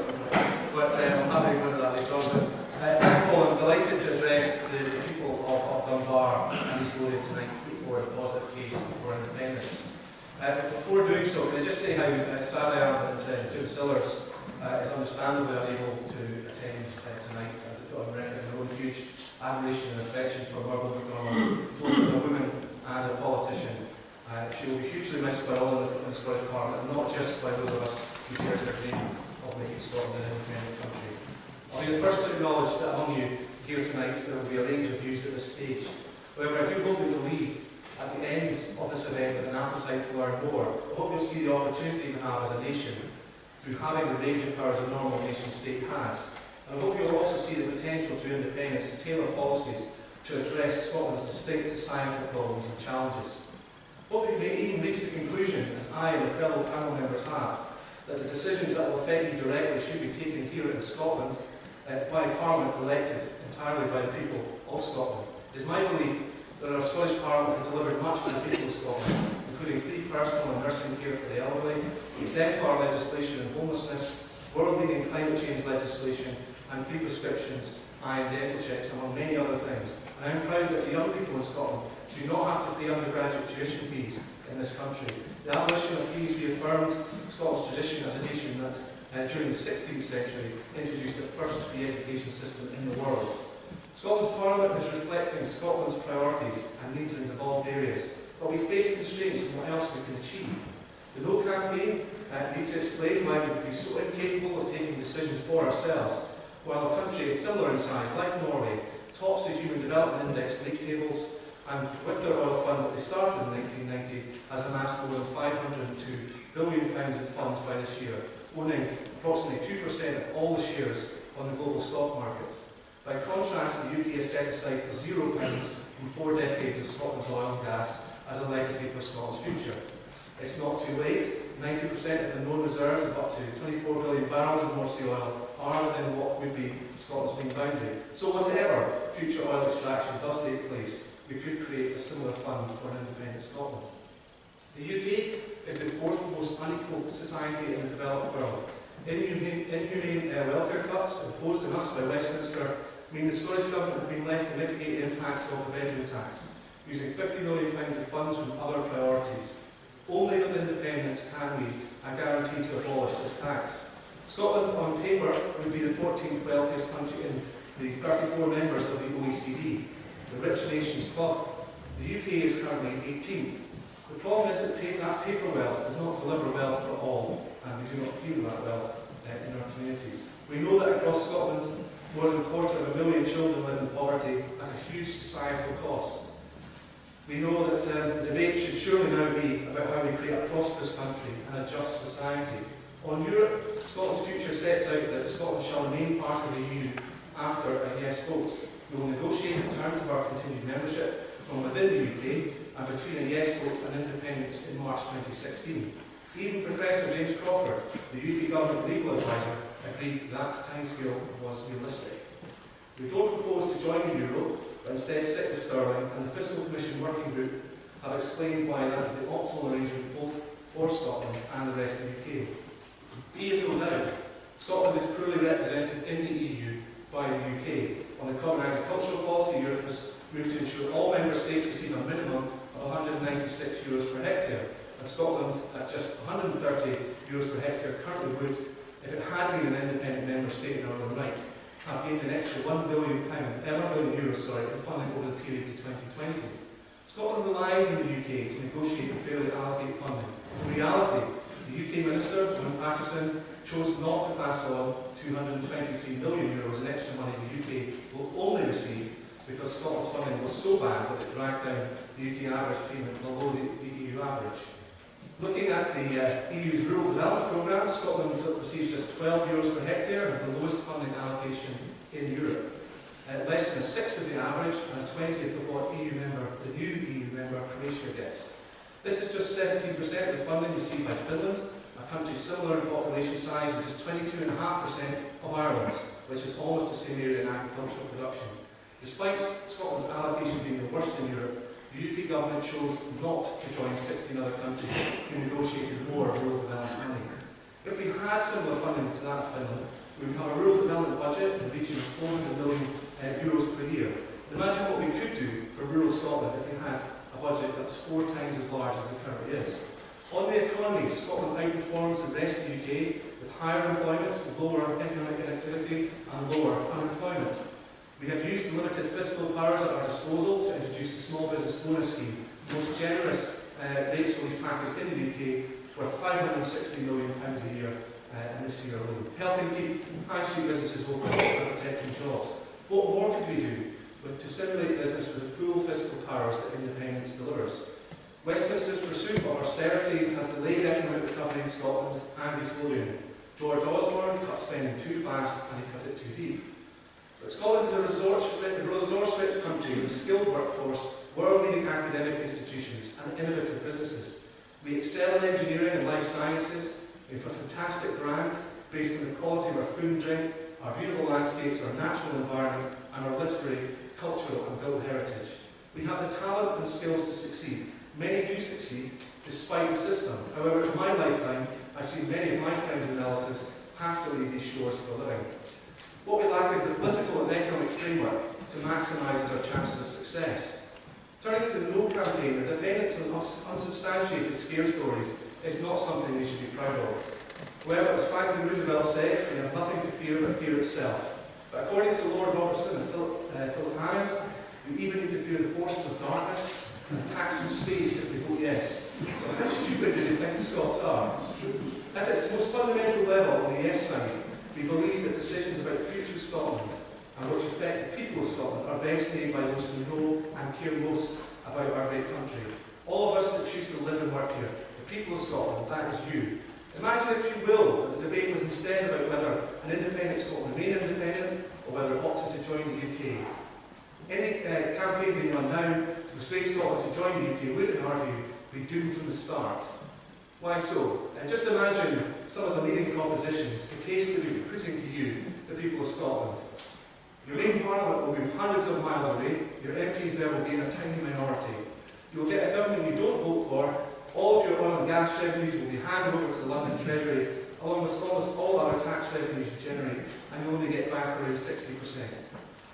was. But I'm happy to go into that later on. But first of all, I'm delighted to address the people of Dunbar and East Lothian tonight to put forward a positive case for independence. But before doing so, can I just say how sad I am that Jim Sillars is understandably unable to attend tonight, and to put on record my own huge admiration and affection for Margaret MacDonald, both as a woman and a politician. She will be hugely missed by all in the Scottish Parliament, and not just by those of us who share their dream of making Scotland an independent country. I'll be the first to acknowledge that among you here tonight there will be a range of views at this stage. However, I do hope that you'll leave at the end of this event with an appetite to learn more. I hope you'll see the opportunity we have as a nation through having the range of powers a normal nation state has. And I hope you'll also see the potential through independence to tailor policies to address Scotland's distinct societal problems and challenges. I hope you may even reach the conclusion, as I and the fellow panel members have, that the decisions that will affect you directly should be taken here in Scotland by a Parliament elected entirely by the people of Scotland. It is my belief that our Scottish Parliament has delivered much for the people of Scotland, including free personal and nursing care for the elderly, exemplar legislation on homelessness, world-leading climate change legislation, and free prescriptions, eye and dental checks, among many other things. And I am proud that the young people in Scotland do not have to pay undergraduate tuition fees in this country. The abolition of fees reaffirmed Scotland's tradition as a nation that, during the 16th century, introduced the first free education system in the world. Scotland's Parliament is reflecting Scotland's priorities and needs in devolved areas, but we face constraints in what else we can achieve. The No campaign needs to explain why we would be so incapable of taking decisions for ourselves, while a country similar in size, like Norway, tops the Human Development Index league tables, and with their oil fund that they started in 1990 has amassed more than £502 billion in funds by this year, owning approximately 2% of all the shares on the global stock markets. By contrast, the UK has set aside £0 from 4 decades of Scotland's oil and gas as a legacy for Scotland's future. It's not too late. 90% of the known reserves of up to 24 billion barrels of North Sea oil are within what would be Scotland's main boundary. So whatever future oil extraction does take place, we could create a similar fund for an independent Scotland. The UK is the fourth most unequal society in the developed world. Inhumane welfare cuts imposed on us by Westminster mean the Scottish Government have been left to mitigate the impacts of the bedroom tax, using £50 million of funds from other priorities. Only with independence can we guarantee to abolish this tax. Scotland, on paper, would be the 14th wealthiest country in the 34 members of the OECD, the Rich Nations Club. The UK is currently 18th. The problem is that that paper wealth does not deliver wealth for all, and we do not feel that wealth in our communities. We know that across Scotland, more than 250,000 children live in poverty at a huge societal cost. We know that the debate should surely now be about how we create a prosperous country and a just society. On Europe, Scotland's future sets out that Scotland shall remain part of the EU after a yes vote. We will negotiate the terms of our continued membership from within the UK and between a yes vote and independence in March 2016. Even Professor James Crawford, the UK government legal advisor, agreed that timescale was realistic. We don't propose to join the euro, but instead stick with sterling, and the Fiscal Commission Working Group have explained why that is the optimal arrangement both for Scotland and the rest of the UK. Be it no doubt, Scotland is poorly represented in the EU by the UK. On the Common Agricultural Policy, Europe has moved to ensure all member states receive a minimum of €196 per hectare, and Scotland, at just €130 per hectare, currently would, if it had been an independent member state in our own right, have gained an extra €1 billion in funding over the period to 2020. Scotland relies on the UK to negotiate and fairly allocate funding. In reality, the UK Minister, Owen Paterson, chose not to pass on €223 million in extra money the UK will only receive because Scotland's funding was so bad that it dragged down the UK average payment below the EU average. Looking at the EU's Rural Development Programme, Scotland receives just €12 per hectare as the lowest funding allocation in Europe. Less than a sixth of the average and a 20th of what the new EU member Croatia gets. This is just 17% of the funding received by Finland, a country similar in population size and just 22.5% of Ireland's, which is almost the same area in agricultural production. Despite Scotland's allocation being the worst in Europe, the UK government chose not to join 16 other countries who negotiated more rural development money. If we had similar funding to that of Finland, we would have a rural development budget in the region of €400 million per year. Imagine what we could do for rural Scotland if we had a budget that was 4 times as large as it currently is. On the economy, Scotland outperforms the rest of the UK with higher employment, lower economic inactivity and lower unemployment. We have used the limited fiscal powers at our disposal to introduce the small business bonus scheme, the most generous rates relief package in the UK, worth £560 million a year in this year alone, helping keep high street businesses open and protecting jobs. What more could we do to stimulate business with the full fiscal powers that independence delivers? Westminster's pursuit of austerity has delayed economic recovery in Scotland and East Lothian. George Osborne cut spending too fast and he cut it too deep. But Scotland is a resource-rich country with a skilled workforce, world-leading academic institutions and innovative businesses. We excel in engineering and life sciences. We have a fantastic brand based on the quality of our food and drink, our beautiful landscapes, our natural environment and our literary, cultural and built heritage. We have the talent and skills to succeed. Many do succeed despite the system. However, in my lifetime, I've seen many of my friends and relatives have to leave these shores for a living. What we lack is the political and economic framework to maximise our chances of success. Turning to the No campaign, the dependence on unsubstantiated scare stories is not something we should be proud of. However, as Franklin Roosevelt said, we have nothing to fear but fear itself. But according to Lord Robertson and Philip Hammond, we even need to fear the forces of darkness and attacks from space if we vote yes. So how stupid do you think the Scots are? At its most fundamental level, on the yes side, we believe that decisions about the future of Scotland and which affect the people of Scotland are best made by those who know and care most about our great country. All of us that choose to live and work here, the people of Scotland, that is you. Imagine, if you will, that the debate was instead about whether an independent Scotland remain independent or whether it opted to join the UK. Any campaign being run now to persuade Scotland to join the UK would, in our view, be doomed from the start. Why so? Just imagine some of the leading propositions, the case that we are putting to you, the people of Scotland. Your main parliament will move hundreds of miles away, your MPs there will be in a tiny minority. You will get a government you don't vote for, all of your oil and gas revenues will be handed over to the London Treasury, along with almost all other tax revenues you generate, and you only get back around 60%.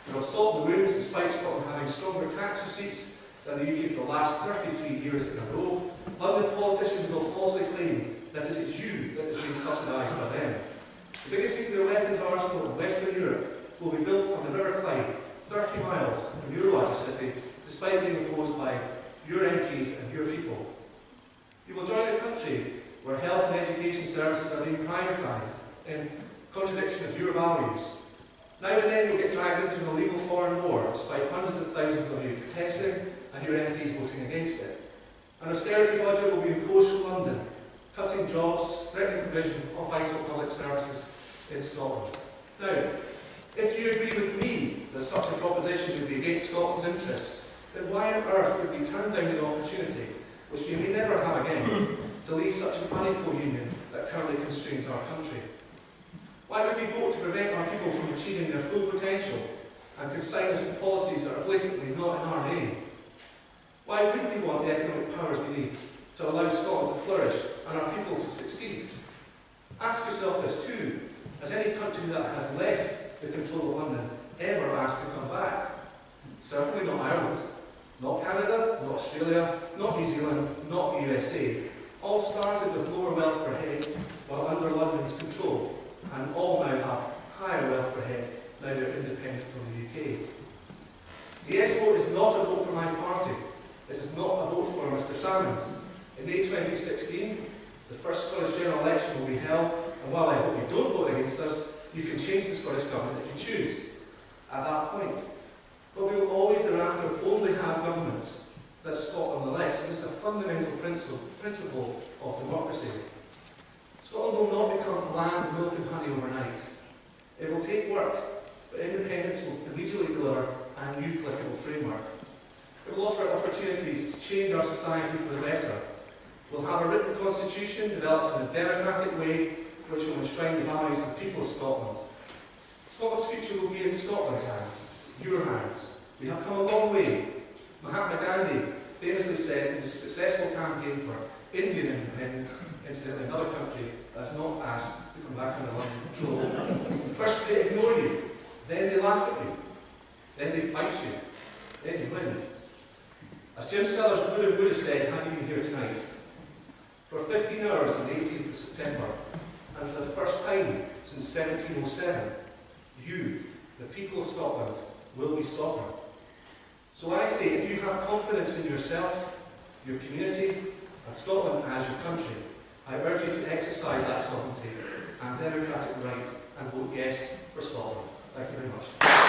You will solve the wounds despite Scotland having stronger tax receipts than the UK for the last 33 years in a row. London politicians will falsely claim that it is you that is being subsidised by them. The biggest nuclear weapons arsenal in Western Europe will be built on the River Clyde, 30 miles from your largest city, despite being opposed by your MPs and your people. You will join a country where health and education services are being privatised in contradiction of your values. Now and then you'll get dragged into an illegal foreign war, despite hundreds of thousands of you protesting and your MPs voting against it. An austerity budget will be imposed from London, cutting jobs, threatening provision of vital public services in Scotland. Now, if you agree with me that such a proposition would be against Scotland's interests, then why on earth would we turn down the opportunity, which we may never have again, to leave such an unequal union that currently constrains our country? Why would we vote to prevent our people from achieving their full potential and consign us to policies that are blatantly not in our name? Why wouldn't we want the economic powers we need to allow Scotland to flourish and our people to succeed? Ask yourself this too. Has any country that has left the control of London ever asked to come back? Certainly not Ireland, not Canada, not Australia, not New Zealand, not the USA. All started with lower wealth per head while under London's control, and all now have higher wealth per head now they're independent from the UK. The yes vote is not a vote for my party. It is not a vote for Mr Salmond. In May 2016, the first Scottish General Election will be held, and while I hope you don't vote against us, you can change the Scottish Government if you choose at that point. But we will always thereafter only have governments that Scotland elects, and this is a fundamental principle of democracy. Scotland will not become a land of milk and honey overnight. It will take work, but independence will immediately deliver a new political framework. It will offer opportunities to change our society for the better. We'll have a written constitution developed in a democratic way which will enshrine the values of the people of Scotland. Scotland's future will be in Scotland's hands, your hands. We have come a long way. Mahatma Gandhi famously said in his successful campaign for Indian independence, incidentally another country that's not asked to come back under London control. First they ignore you, then they laugh at you, then they fight you, then you win. As Jim Sellers would have said had he been here tonight, for 15 hours on the 18th of September, and for the first time since 1707, you, the people of Scotland, will be sovereign. So I say, if you have confidence in yourself, your community, and Scotland as your country, I urge you to exercise that sovereignty and democratic right and vote yes for Scotland. Thank you very much.